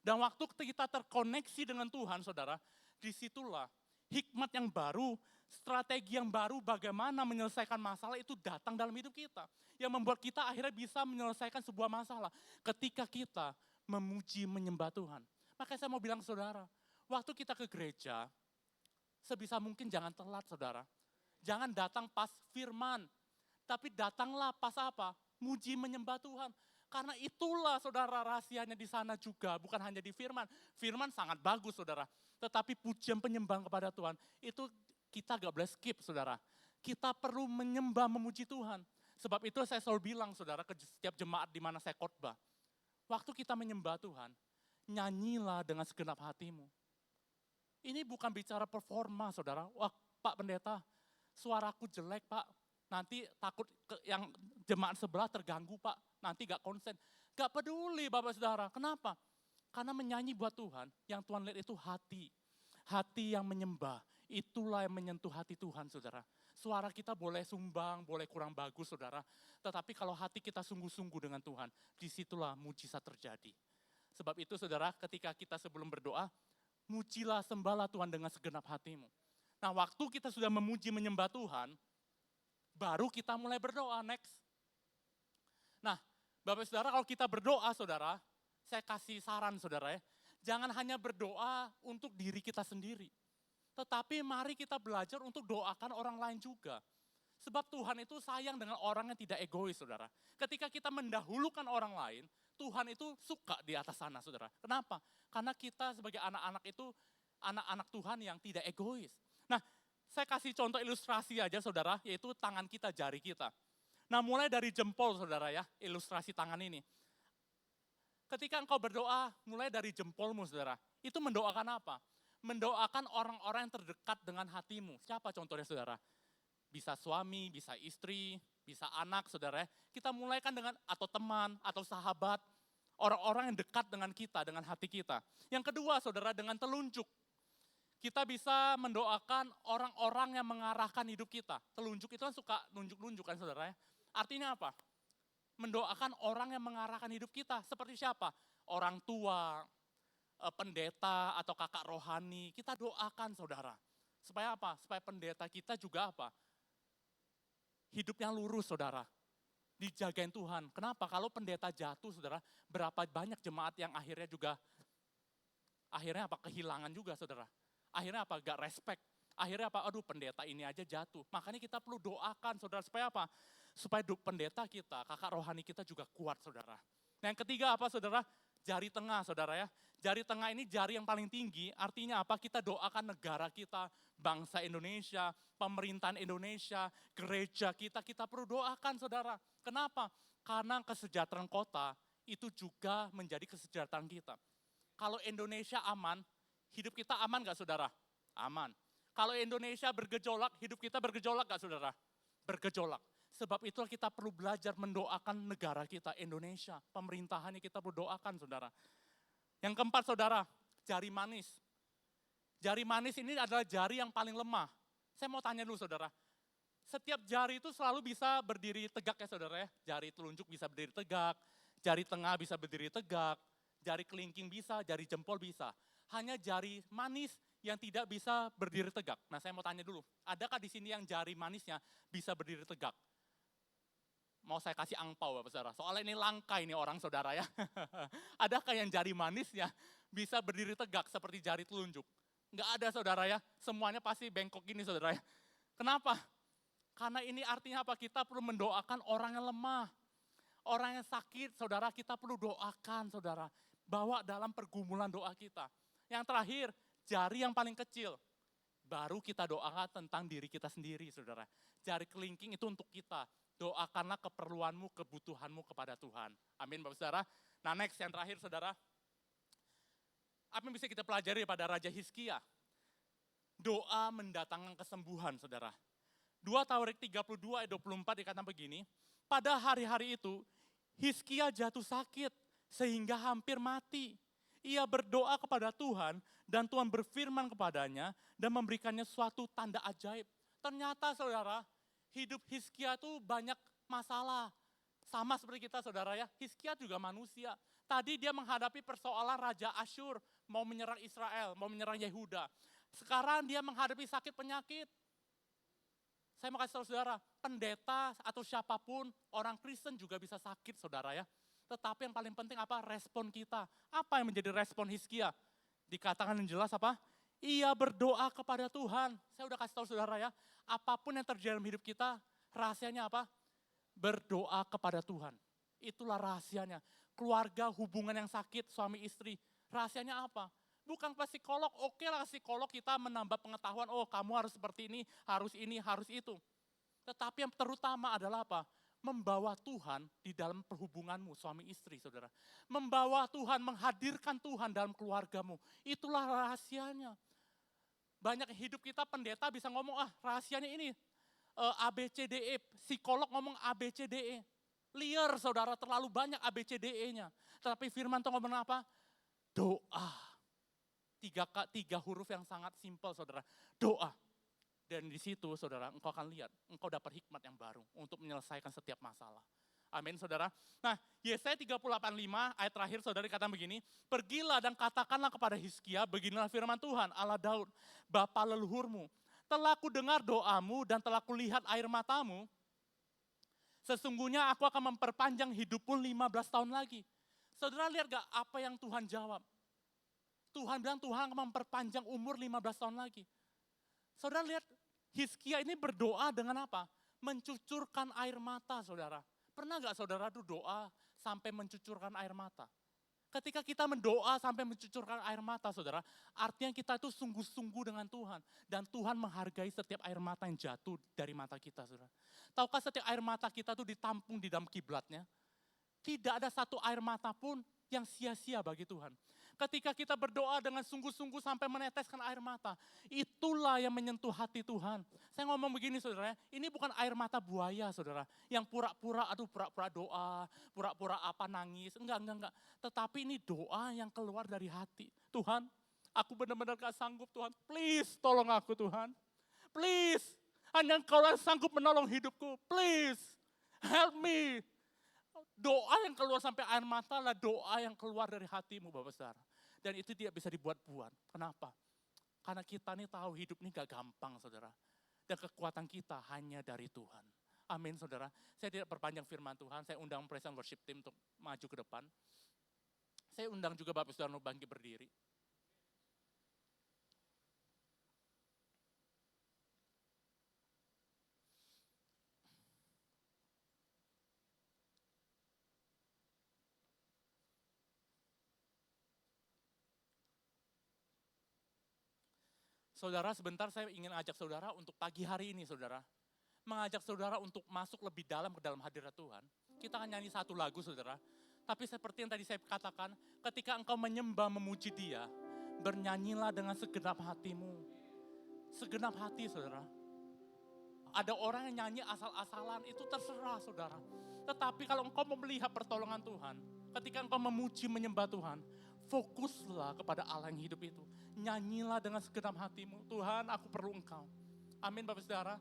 Dan waktu kita terkoneksi dengan Tuhan, saudara, disitulah hikmat yang baru, strategi yang baru bagaimana menyelesaikan masalah itu datang dalam hidup kita. Yang membuat kita akhirnya bisa menyelesaikan sebuah masalah ketika kita memuji, menyembah Tuhan. Makanya saya mau bilang saudara, waktu kita ke gereja, sebisa mungkin jangan telat saudara. Jangan datang pas firman, tapi datanglah pas apa? Muji menyembah Tuhan. Karena itulah saudara rahasianya di sana juga, bukan hanya di firman. Firman sangat bagus saudara, tetapi pujian penyembah kepada Tuhan, itu kita gak boleh skip saudara. Kita perlu menyembah memuji Tuhan. Sebab itu saya selalu bilang saudara ke setiap jemaat di mana saya khotbah. Waktu kita menyembah Tuhan, nyanyilah dengan segenap hatimu. Ini bukan bicara performa saudara. Wah Pak Pendeta, suaraku jelek Pak. Nanti takut yang jemaat sebelah terganggu Pak. Nanti gak konsen. Gak peduli Bapak Saudara. Kenapa? Karena menyanyi buat Tuhan, yang Tuhan lihat itu hati. Hati yang menyembah. Itulah yang menyentuh hati Tuhan saudara. Suara kita boleh sumbang, boleh kurang bagus saudara. Tetapi kalau hati kita sungguh-sungguh dengan Tuhan, disitulah mujizat terjadi. Sebab itu saudara, ketika kita sebelum berdoa, mujilah, sembahlah Tuhan dengan segenap hatimu. Nah waktu kita sudah memuji menyembah Tuhan, baru kita mulai berdoa next. Nah Bapak Saudara, kalau kita berdoa saudara, saya kasih saran saudara ya, jangan hanya berdoa untuk diri kita sendiri. Tetapi mari kita belajar untuk doakan orang lain juga. Sebab Tuhan itu sayang dengan orang yang tidak egois saudara. Ketika kita mendahulukan orang lain, Tuhan itu suka di atas sana saudara. Kenapa? Karena kita sebagai anak-anak itu, anak-anak Tuhan yang tidak egois. Nah saya kasih contoh ilustrasi aja saudara, yaitu tangan kita, jari kita. Nah mulai dari jempol saudara ya, ilustrasi tangan ini. Ketika engkau berdoa, mulai dari jempolmu saudara, itu mendoakan apa? Mendoakan orang-orang yang terdekat dengan hatimu. Siapa contohnya saudara? Bisa suami, bisa istri, bisa anak saudara. Kita mulaikan dengan atau teman, atau sahabat. Orang-orang yang dekat dengan kita, dengan hati kita. Yang kedua saudara, dengan telunjuk. Kita bisa mendoakan orang-orang yang mengarahkan hidup kita. Telunjuk itu kan suka nunjuk-nunjuk kan saudara ya. Artinya apa? Mendoakan orang yang mengarahkan hidup kita. Seperti siapa? Orang tua, pendeta atau kakak rohani, kita doakan saudara. Supaya apa? Supaya pendeta kita juga apa? Hidupnya lurus saudara. Dijagain Tuhan. Kenapa? Kalau pendeta jatuh saudara, berapa banyak jemaat yang akhirnya juga, akhirnya apa? Kehilangan juga saudara. Akhirnya apa? Gak respect. Akhirnya apa? Aduh pendeta ini aja jatuh. Makanya kita perlu doakan saudara. Supaya apa? Supaya pendeta kita, kakak rohani kita juga kuat saudara. Nah, yang ketiga apa saudara? Jari tengah saudara ya. Jari tengah ini jari yang paling tinggi, artinya apa? Kita doakan negara kita, bangsa Indonesia, pemerintahan Indonesia, gereja kita perlu doakan saudara. Kenapa? Karena kesejahteraan kota itu juga menjadi kesejahteraan kita. Kalau Indonesia aman, hidup kita aman gak saudara? Aman. Kalau Indonesia bergejolak, hidup kita bergejolak gak saudara? Bergejolak. Sebab itulah kita perlu belajar mendoakan negara kita, Indonesia. Pemerintahannya kita perlu doakan saudara. Yang keempat saudara, jari manis. Jari manis ini adalah jari yang paling lemah. Saya mau tanya dulu saudara, setiap jari itu selalu bisa berdiri tegak ya saudara ya. Jari telunjuk bisa berdiri tegak, jari tengah bisa berdiri tegak, jari kelingking bisa, jari jempol bisa. Hanya jari manis yang tidak bisa berdiri tegak. Nah saya mau tanya dulu, adakah di sini yang jari manisnya bisa berdiri tegak? Mau saya kasih angpau Bapak Saudara, soalnya ini langka ini orang saudara ya. Adakah yang jari manisnya bisa berdiri tegak seperti jari telunjuk? Enggak ada saudara ya, semuanya pasti bengkok gini saudara ya. Kenapa? Karena ini artinya apa? Kita perlu mendoakan orang yang lemah. Orang yang sakit saudara kita perlu doakan saudara. Bawa dalam pergumulan doa kita. Yang terakhir, jari yang paling kecil. Baru kita doakan tentang diri kita sendiri saudara. Jari kelingking itu untuk kita. Doakanlah keperluanmu, kebutuhanmu kepada Tuhan. Amin Bapak Saudara. Nah next yang terakhir saudara. Apa yang bisa kita pelajari pada Raja Hizkia? Doa mendatangkan kesembuhan saudara. 2 Tawarik 32 ayat 24 dikatakan begini. Pada hari-hari itu Hizkia jatuh sakit sehingga hampir mati. Ia berdoa kepada Tuhan dan Tuhan berfirman kepadanya dan memberikannya suatu tanda ajaib. Ternyata saudara, hidup Hizkia itu banyak masalah. Sama seperti kita saudara ya, Hizkia juga manusia. Tadi dia menghadapi persoalan Raja Asyur, mau menyerang Israel, mau menyerang Yehuda. Sekarang dia menghadapi sakit penyakit. Saya mau kasih tahu saudara, pendeta atau siapapun, orang Kristen juga bisa sakit saudara ya. Tetapi yang paling penting apa? Respon kita. Apa yang menjadi respon Hizkia? Dikatakan yang jelas apa? Ia berdoa kepada Tuhan. Saya udah kasih tahu saudara ya, apapun yang terjadi dalam hidup kita, rahasianya apa? Berdoa kepada Tuhan. Itulah rahasianya. Keluarga, hubungan yang sakit, suami istri. Rahasianya apa? Bukan ke psikolog, oke lah psikolog kita menambah pengetahuan, oh kamu harus seperti ini, harus itu. Tetapi yang terutama adalah apa? Membawa Tuhan di dalam perhubunganmu, suami istri, saudara. Membawa Tuhan, menghadirkan Tuhan dalam keluargamu. Itulah rahasianya. Banyak hidup kita pendeta bisa ngomong, rahasianya ini, ABCDE, psikolog ngomong ABCDE. Liar saudara, terlalu banyak ABCDE-nya. Tetapi firman Tuhan ngomong apa? Doa. Tiga huruf yang sangat simpel saudara, doa. Dan di situ saudara, engkau akan lihat, engkau dapat hikmat yang baru untuk menyelesaikan setiap masalah. Amin saudara. Nah, Yesaya 38:5 ayat terakhir saudara dikatakan begini, pergilah dan katakanlah kepada Hizkia, beginilah firman Tuhan, Allah Daud, bapa leluhurmu, telah ku dengar doamu dan telah ku lihat air matamu, sesungguhnya aku akan memperpanjang hidupmu 15 tahun lagi. Saudara lihat gak apa yang Tuhan jawab? Tuhan bilang Tuhan akan memperpanjang umur 15 tahun lagi. Saudara lihat, Hizkia ini berdoa dengan apa? Mencucurkan air mata, saudara. Pernah gak saudara tuh doa sampai mencucurkan air mata? Ketika kita mendoa sampai mencucurkan air mata, saudara, artinya kita itu sungguh-sungguh dengan Tuhan. Dan Tuhan menghargai setiap air mata yang jatuh dari mata kita, saudara. Tahukah setiap air mata kita itu ditampung di dalam kiblatnya? Tidak ada satu air mata pun yang sia-sia bagi Tuhan. Ketika kita berdoa dengan sungguh-sungguh sampai meneteskan air mata, itulah yang menyentuh hati Tuhan. Saya ngomong begini saudara, ini bukan air mata buaya saudara, yang pura-pura doa, pura-pura nangis, enggak. Tetapi ini doa yang keluar dari hati. Tuhan, aku benar-benar gak sanggup Tuhan, please tolong aku Tuhan. Please, hanya Engkau yang sanggup menolong hidupku, please, help me. Doa yang keluar sampai air mata adalah doa yang keluar dari hatimu Bapak Saudara. Dan itu tidak bisa dibuat-buat. Kenapa? Karena kita nih tahu hidup ini gak gampang saudara. Dan kekuatan kita hanya dari Tuhan. Amin saudara. Saya tidak perpanjang firman Tuhan. Saya undang praise and worship team untuk maju ke depan. Saya undang juga Bapak Saudara untuk bangkit berdiri. Saudara, sebentar saya ingin ajak saudara untuk pagi hari ini saudara. Mengajak saudara untuk masuk lebih dalam ke dalam hadirat Tuhan. Kita akan nyanyi satu lagu saudara. Tapi seperti yang tadi saya katakan, ketika engkau menyembah memuji Dia, bernyanyilah dengan segenap hatimu. Segenap hati saudara. Ada orang yang nyanyi asal-asalan, itu terserah saudara. Tetapi kalau engkau mau melihat pertolongan Tuhan, ketika engkau memuji menyembah Tuhan, fokuslah kepada Allah yang hidup itu. Nyanyilah dengan segenap hatimu. Tuhan, aku perlu Engkau. Amin Bapak Saudara.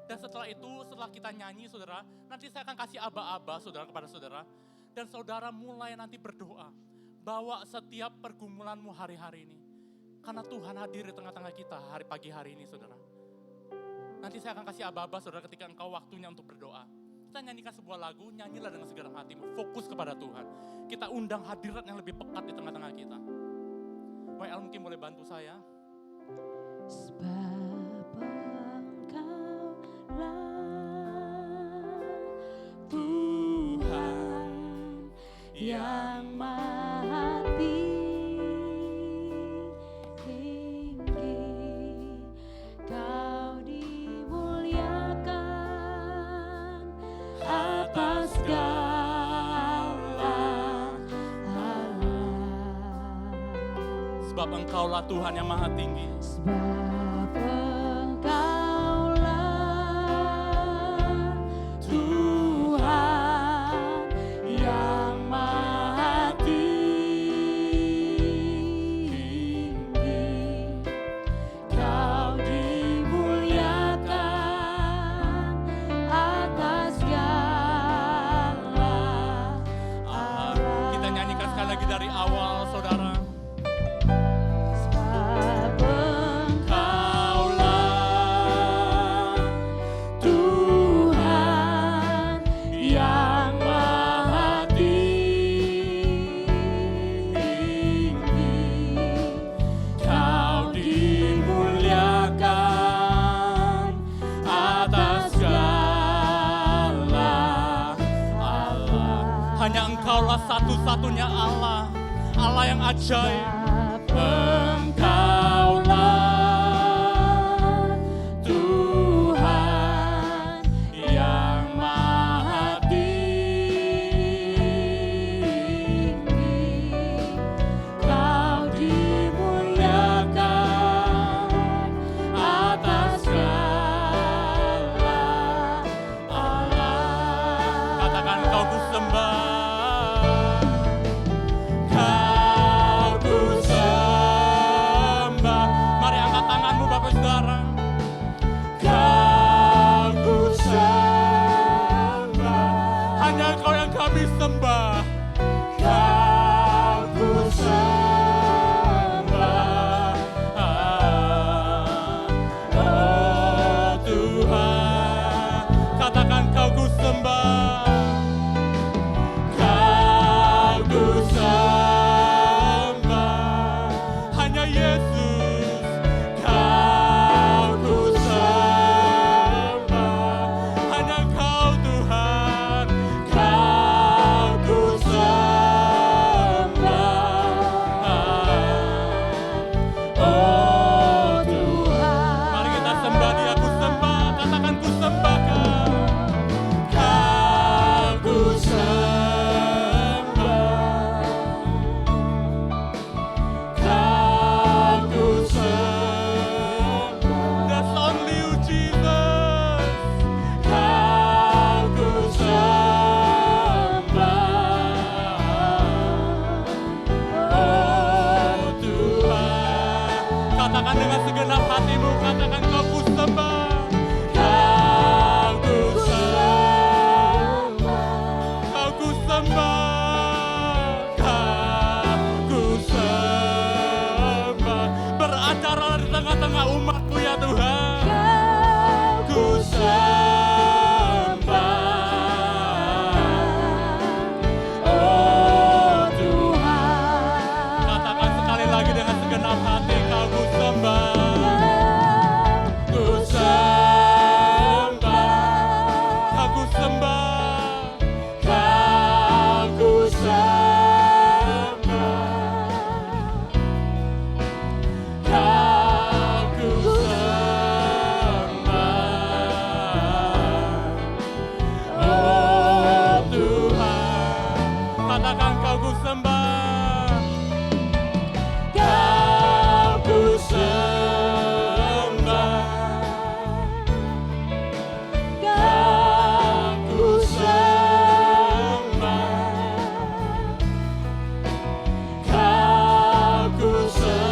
Dan setelah itu, setelah kita nyanyi saudara, nanti saya akan kasih aba-aba saudara kepada saudara. Dan saudara mulai nanti berdoa. Bawa setiap pergumulanmu hari-hari ini. Karena Tuhan hadir di tengah-tengah kita pagi hari ini saudara. Nanti saya akan kasih aba-aba saudara ketika engkau waktunya untuk berdoa. Kita nyanyikan sebuah lagu, nyanyilah dengan segenap hatimu. Fokus kepada Tuhan. Kita undang hadirat yang lebih pekat di tengah-tengah kita. WL mungkin boleh bantu saya. Sebab Engkaulah Tuhan yang maha tinggi, Kau dimuliakan atas Sebab Engkaulah Tuhan yang maha tinggi. Sebab Engkaulah Tuhan yang maha tinggi, Kau dimuliakan atas segala Allah. Kita nyanyikan sekali lagi dari awal saudara. Sebab Engkau Hanya Engkaulah satu-satunya Allah, Allah yang ajaib. Engkaulah Tuhan yang maha tinggi, Kau dimuliakan atas segala Allah. katakan Kau ku sembah. Mari angkat tanganmu Bapak Saudara. Kau ku sembah, hanya Kau yang kami sembah. Kau ku sembah, oh Tuhan, katakan Kau ku sembah. Kau ku sembah, hanya Yesus. Kau ku sembah, hanya Kau Tuhan. Kau ku sembah, oh Tuhan. Mari kita sembah Dia, ku sembah, katakan ku sembah Kau. Kau ku sembah, Kau ku sembah. That's only You Jesus. Kau ku sembah, oh Tuhan. Katakan dengan segenap hatimu, katakan Kau ku sembah. Kau ku sembah, Kau ku sembah, Kau ku sembah. Beracara di tengah-tengah umat-Mu ya Tuhan. Ku sembah, oh Tuhan. Katakan sekali lagi dengan segenap hati, Kau ku sembah. Ku sembah, Kau ku sembah, Kau ku sembah, Kau ku sembah, oh Tuhan. Katakan Kau ku sembah, Kau ku sembah, Kau ku sembah, Kau ku sembah,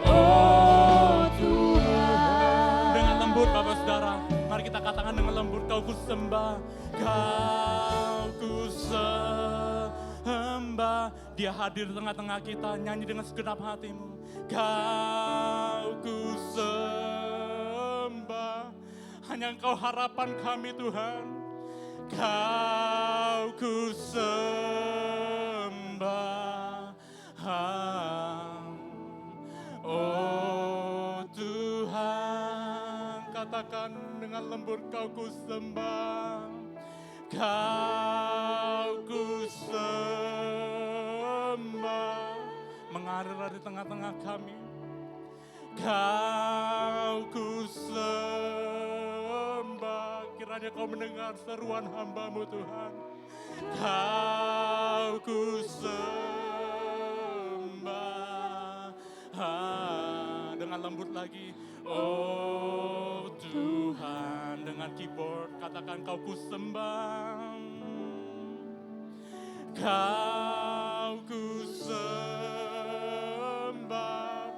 oh Tuhan. Dengan lembut Bapak Saudara, mari kita katakan dengan lembut, Kau ku sembah, Kau ku sembah. Dia hadir di tengah-tengah kita, nyanyi dengan segenap hatimu. Kau ku sembah, hanya Engkau harapan kami Tuhan. Kau ku sembah, oh Tuhan. Katakan dengan lembut, Kau ku sembah, Kau ku sembah. Mengalir di tengah-tengah kami. Kau ku sembah. Kiranya Kau mendengar seruan hamba-Mu Tuhan. Kau ku sembah. Dengan lembut lagi. Oh Tuhan, dengan keyboard katakan Kau ku sembah. Kau ku sembah.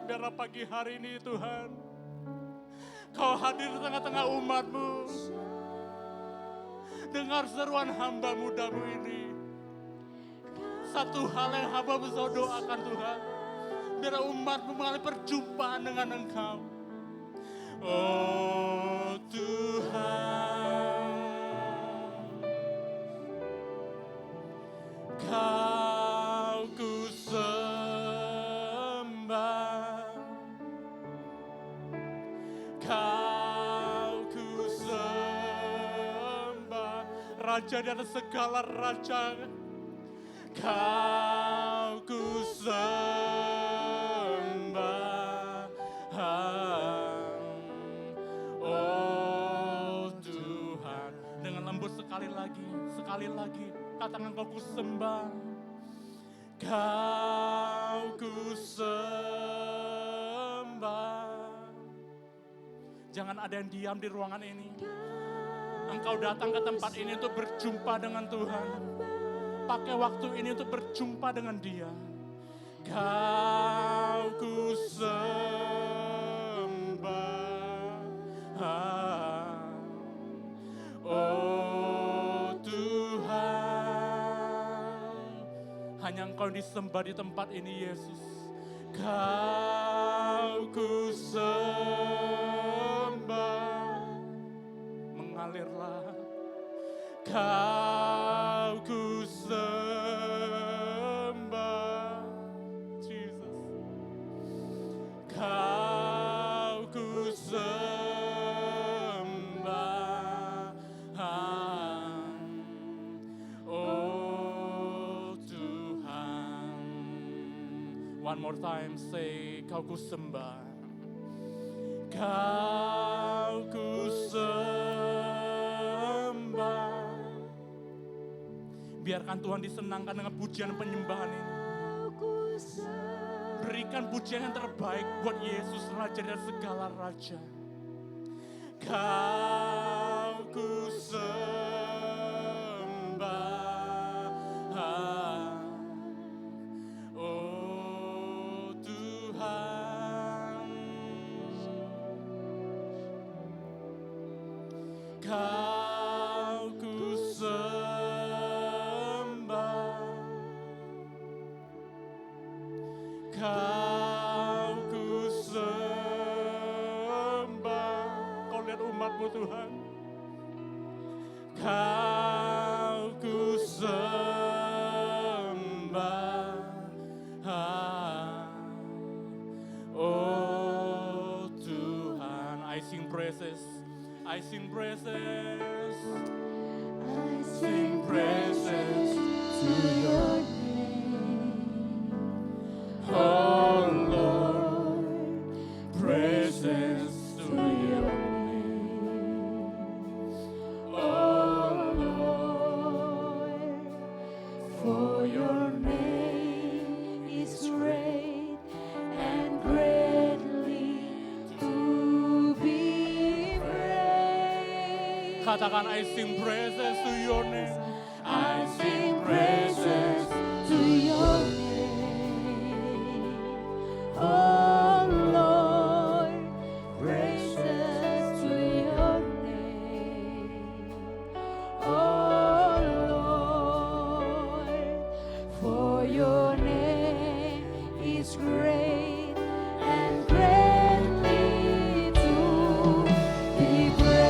Biarlah pagi hari ini Tuhan, Kau hadir di tengah-tengah umat-Mu. Dengar seruan hamba muda-Mu ini. Satu hal yang hamba-Mu selalu doakan Tuhan. Biar umat-Mu mengalami perjumpaan dengan Engkau. Oh Tuhan, Kau ku sembah, Kau ku sembah. Raja di atas segala raja. Kau ku sembah. Oh Tuhan. Dengan lembut sekali lagi. Katakan kau ku sembah. Kau ku sembah. Jangan ada yang diam di ruangan ini. Engkau datang ke tempat ini untuk berjumpa dengan Tuhan. Pakai waktu ini untuk berjumpa dengan Dia. Kau ku sembah. Oh Tuhan. Hanya Engkau disembah di tempat ini, Yesus. Kau ku sembah. Mengalirlah. Kau ku sembah. Jesus. Kau ku sembah. Oh Tuhan. One more time, say, kau ku sembah. Kau ku sembah. Biarkan Tuhan disenangkan dengan pujian penyembahan ini. Berikan pujian yang terbaik buat Yesus, Raja dari segala raja. Kau ku sembah. Oh Tuhan. Kau ku sembah. Kau ku sembah. Kau lihat umat-Mu Tuhan. Kau ku sembah. Oh Tuhan, I sing praises. I sing praises. I sing praises to your name. Oh Lord, praises to your name. Oh Lord, for your name is great and greatly to be praised. Katakan, I sing praises to your name. I sing praises to your name. Oh Lord, praises to your name. Oh Lord, for your name is great and greatly to be praised.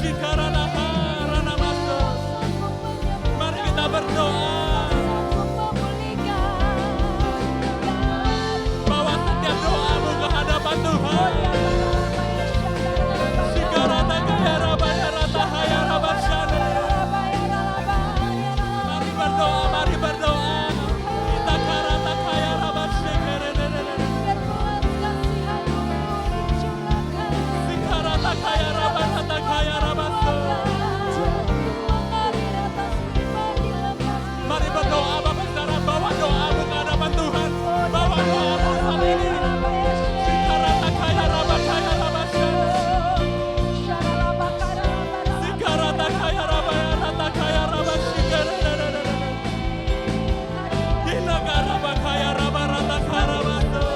Shikaranaha, ranamaso. Mari kita berdoa bawa setiap doamu ke hadapan Tuhan. Shikarata kaya rabaya ratahaya rabashana. Mari berdoa, mari berdoa. Kita karata kaya rabashikerere. Shikarata kaya rabata kaya rabaso. Mari berdoa Bapak Saudara, bawa doamu ke hadapan Tuhan. Bawa doamu saat ini. Shikarata kaya rabakaya rabashana. Sikarata kaya rabaya rata kaya rabashikerere. Hinagara bakaya rabarata karabaso.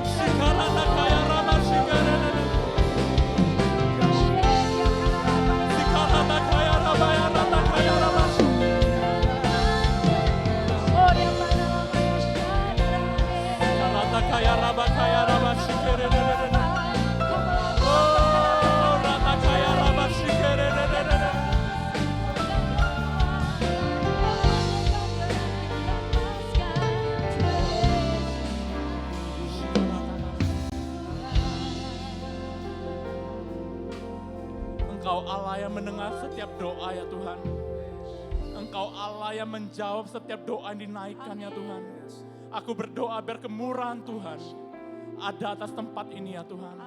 Shikarata kaya rabashikerere. Sikarata kaya rabaya rata kaya rabaso. Sikarata kaya rabakaya rabashikerere. Oh, rata kaya rabashikerere. Engkau Allah yang mendengar setiap doa ya Tuhan. Engkau Allah yang menjawab setiap doa yang dinaikkan ya Tuhan. Aku berdoa biar kemurahan Tuhan ada atas tempat ini ya Tuhan.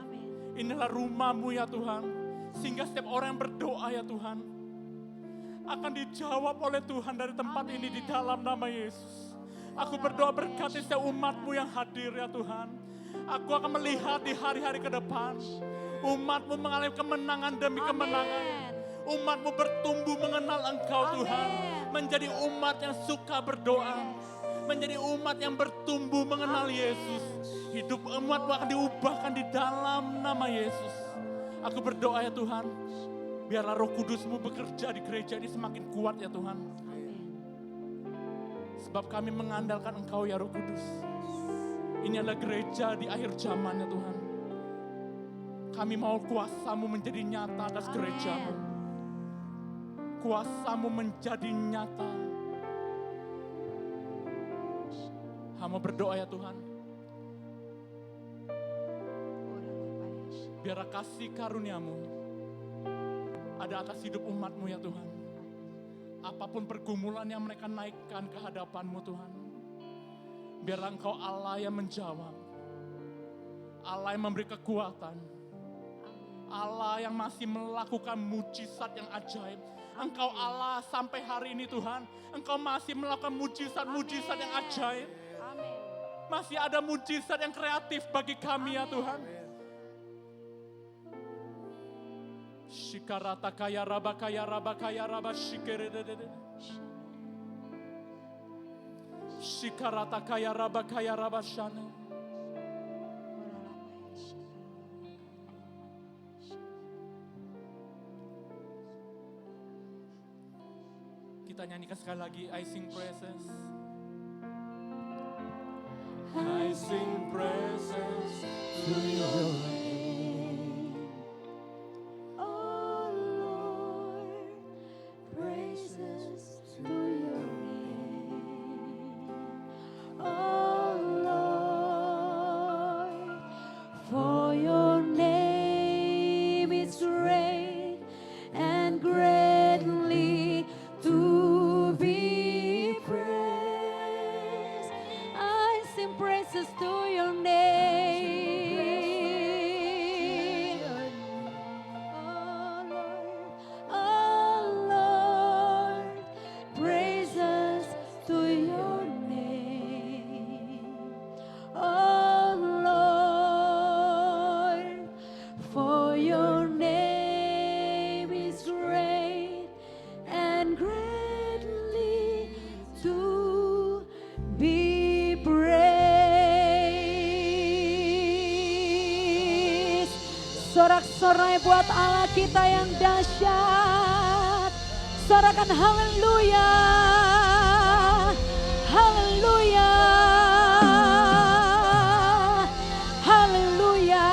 Inilah rumah-Mu ya Tuhan. Sehingga setiap orang yang berdoa ya Tuhan akan dijawab oleh Tuhan dari tempat ini di dalam nama Yesus. Aku berdoa berkati setiap umat-Mu yang hadir ya Tuhan. Aku akan melihat di hari-hari ke depan umat-Mu mengalami kemenangan demi kemenangan. Umat-Mu bertumbuh mengenal Engkau Tuhan. Menjadi umat yang suka berdoa. Menjadi umat yang bertumbuh mengenal Yesus. Hidup umat-Mu akan diubahkan di dalam nama Yesus. Aku berdoa ya Tuhan. Biarlah Roh Kudus-Mu bekerja di gereja ini semakin kuat ya Tuhan. Sebab kami mengandalkan Engkau ya Roh Kudus. Ini adalah gereja di akhir zaman ya Tuhan. Kami mau kuasa-Mu menjadi nyata atas gereja-Mu. Kuasa-Mu menjadi nyata. Hamba berdoa ya Tuhan. Biarlah kasih karunia-Mu ada atas hidup umat-Mu ya Tuhan. Apapun pergumulan yang mereka naikkan ke hadapan-Mu Tuhan. Biarlah Engkau Allah yang menjawab. Allah yang memberi kekuatan. Allah yang masih melakukan mujizat yang ajaib. Engkau Allah sampai hari ini Tuhan. Engkau masih melakukan mujizat-mujizat yang ajaib. Masih ada mujizat yang kreatif bagi kami ya Tuhan. Shikarata kaya rabakaya rabashikerere. Shikarata kaya rabashane. Kita nyanyikan sekali lagi, I sing praises. I sing praises to your name. Oh Lord, praises to your name. Oh Lord, for your name is great and greatly to be praised. I sing praises to your name. Oh Lord, praises to your name. Oh Lord, for your name is great and greatly to be praised. Sorak-sorai buat Allah kita yang dahsyat. Sorakan haleluya, haleluya, haleluya.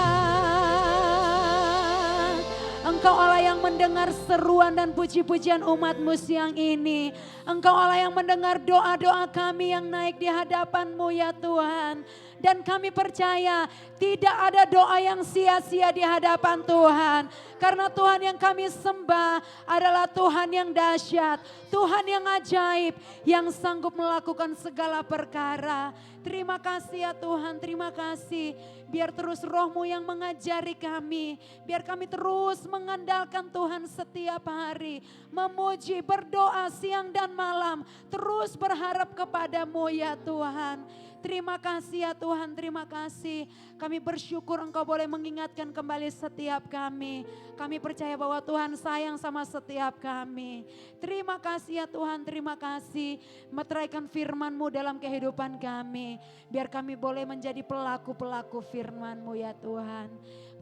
mendengar seruan dan puji-pujian umat-Mu siang ini. Engkau Allah yang mendengar doa-doa kami yang naik di hadapan-Mu ya Tuhan. Dan kami percaya tidak ada doa yang sia-sia di hadapan Tuhan. Karena Tuhan yang kami sembah adalah Tuhan yang dahsyat, Tuhan yang ajaib, yang sanggup melakukan segala perkara. Terima kasih ya Tuhan, terima kasih. Biar terus Roh-Mu yang mengajari kami. Biar kami terus mengandalkan Tuhan setiap hari. Memuji, berdoa siang dan malam. Terus berharap kepada-Mu ya Tuhan. Terima kasih ya Tuhan, terima kasih. Kami bersyukur Engkau boleh mengingatkan kembali setiap kami. Kami percaya bahwa Tuhan sayang sama setiap kami. Terima kasih ya Tuhan, terima kasih. Meteraikan firman-Mu dalam kehidupan kami. Biar kami boleh menjadi pelaku-pelaku firman-Mu ya Tuhan.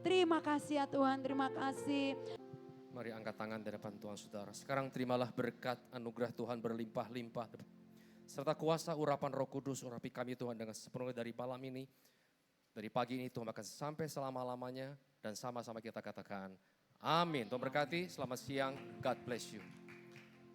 Terima kasih ya Tuhan, terima kasih. Mari angkat tangan di depan Tuhan saudara. Sekarang terimalah berkat anugerah Tuhan berlimpah-limpah. Serta kuasa urapan Roh Kudus urapi kami Tuhan dengan sepenuhnya dari malam ini. Dari pagi ini Tuhan akan sampai selama-lamanya. Dan sama-sama kita katakan amin. Tuhan berkati, selamat siang, God bless you.